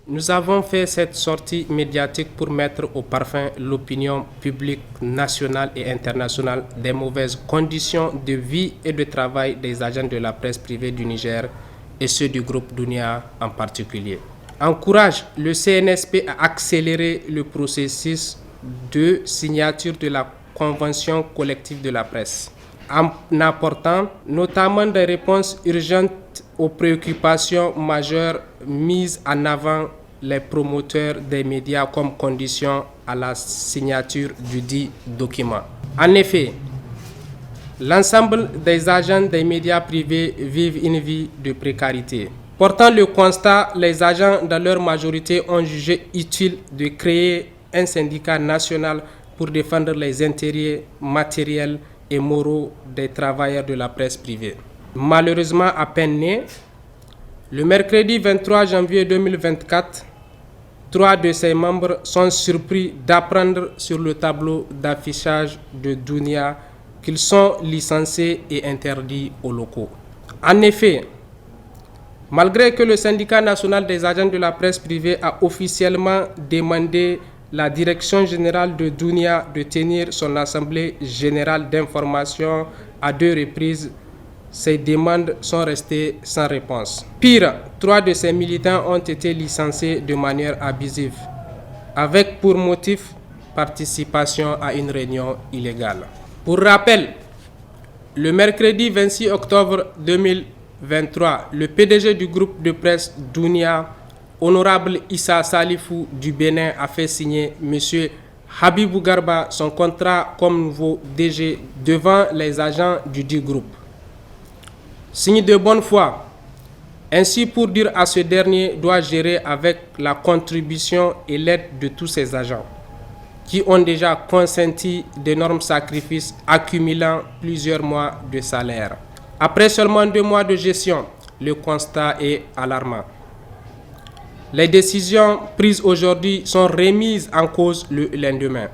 Nous avons fait cette sortie médiatique pour mettre au parfum l'opinion publique nationale et internationale des mauvaises conditions de vie et de travail des agents de la presse privée du Niger et ceux du groupe Dunia en particulier. Encourage le CNSP à accélérer le processus de signature de la convention collective de la presse, en apportant notamment des réponses urgentes aux préoccupations majeures mises en avant les promoteurs des médias comme condition à la signature du dit document. En effet, l'ensemble des agents des médias privés vivent une vie de précarité. Portant le constat, les agents dans leur majorité ont jugé utile de créer un syndicat national pour défendre les intérêts matériels et moraux des travailleurs de la presse privée. Malheureusement à peine né, le mercredi 23 janvier 2024, 3 de ses membres sont surpris d'apprendre sur le tableau d'affichage de Dunia qu'ils sont licenciés et interdits aux locaux. En effet, malgré que le syndicat national des agents de la presse privée a officiellement demandé la direction générale de Dunia de tenir son assemblée générale d'information à 2 reprises, ces demandes sont restées sans réponse. Pire, 3 de ces militants ont été licenciés de manière abusive, avec pour motif participation à une réunion illégale. Pour rappel, le mercredi 26 octobre 2023, le PDG du groupe de presse Dunia, Honorable Issa Salifou du Bénin, a fait signer M. Habibou Garba son contrat comme nouveau DG devant les agents du dit groupe. Signe de bonne foi, ainsi pour dire à ce dernier doit gérer avec la contribution et l'aide de tous ses agents, qui ont déjà consenti d'énormes sacrifices accumulant plusieurs mois de salaire. Après seulement 2 mois de gestion, le constat est alarmant. Les décisions prises aujourd'hui sont remises en cause le lendemain.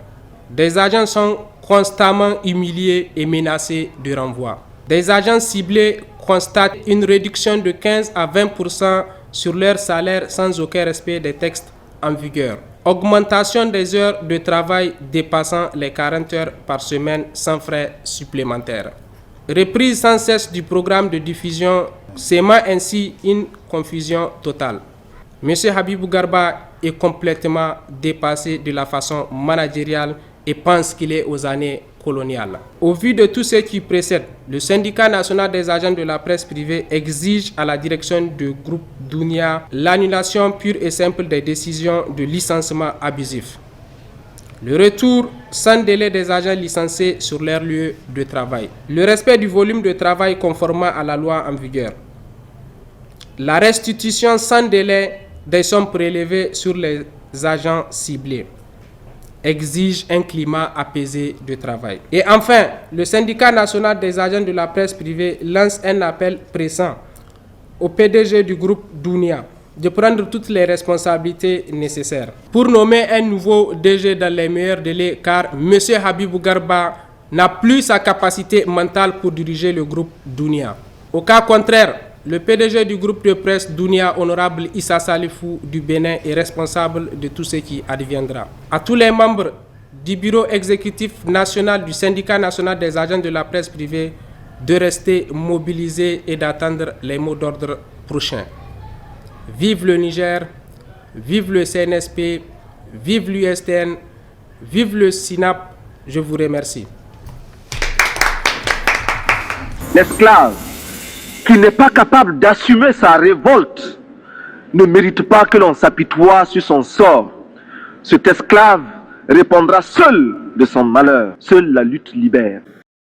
Des agents sont constamment humiliés et menacés de renvoi. Des agents ciblés constatent une réduction de 15 à 20% sur leur salaire sans aucun respect des textes en vigueur. Augmentation des heures de travail dépassant les 40 heures par semaine sans frais supplémentaires. Reprise sans cesse du programme de diffusion, sémant ainsi une confusion totale. M. Habibou Garba est complètement dépassé de la façon managériale et pense qu'il est aux années coloniales. Au vu de tout ce qui précède, le syndicat national des agents de la presse privée exige à la direction du groupe Dunia l'annulation pure et simple des décisions de licenciement abusif, le retour sans délai des agents licenciés sur leur lieu de travail, le respect du volume de travail conformément à la loi en vigueur, la restitution sans délai des sommes prélevées sur les agents ciblés, exige un climat apaisé de travail. Et enfin, le syndicat national des agents de la presse privée lance un appel pressant au PDG du groupe Dunia de prendre toutes les responsabilités nécessaires pour nommer un nouveau DG dans les meilleurs délais, car M. Habibou Garba n'a plus sa capacité mentale pour diriger le groupe Dunia. Au cas contraire, le PDG du groupe de presse Dunia, Honorable Issa Salifou du Bénin, est responsable de tout ce qui adviendra. À tous les membres du bureau exécutif national du syndicat national des agents de la presse privée de rester mobilisés et d'attendre les mots d'ordre prochains. Vive le Niger, vive le CNSP, vive l'USTN, vive le SINAP. Je vous remercie. L'esclave qui n'est pas capable d'assumer sa révolte ne mérite pas que l'on s'apitoie sur son sort. Cet esclave répondra seul de son malheur. Seule la lutte libère.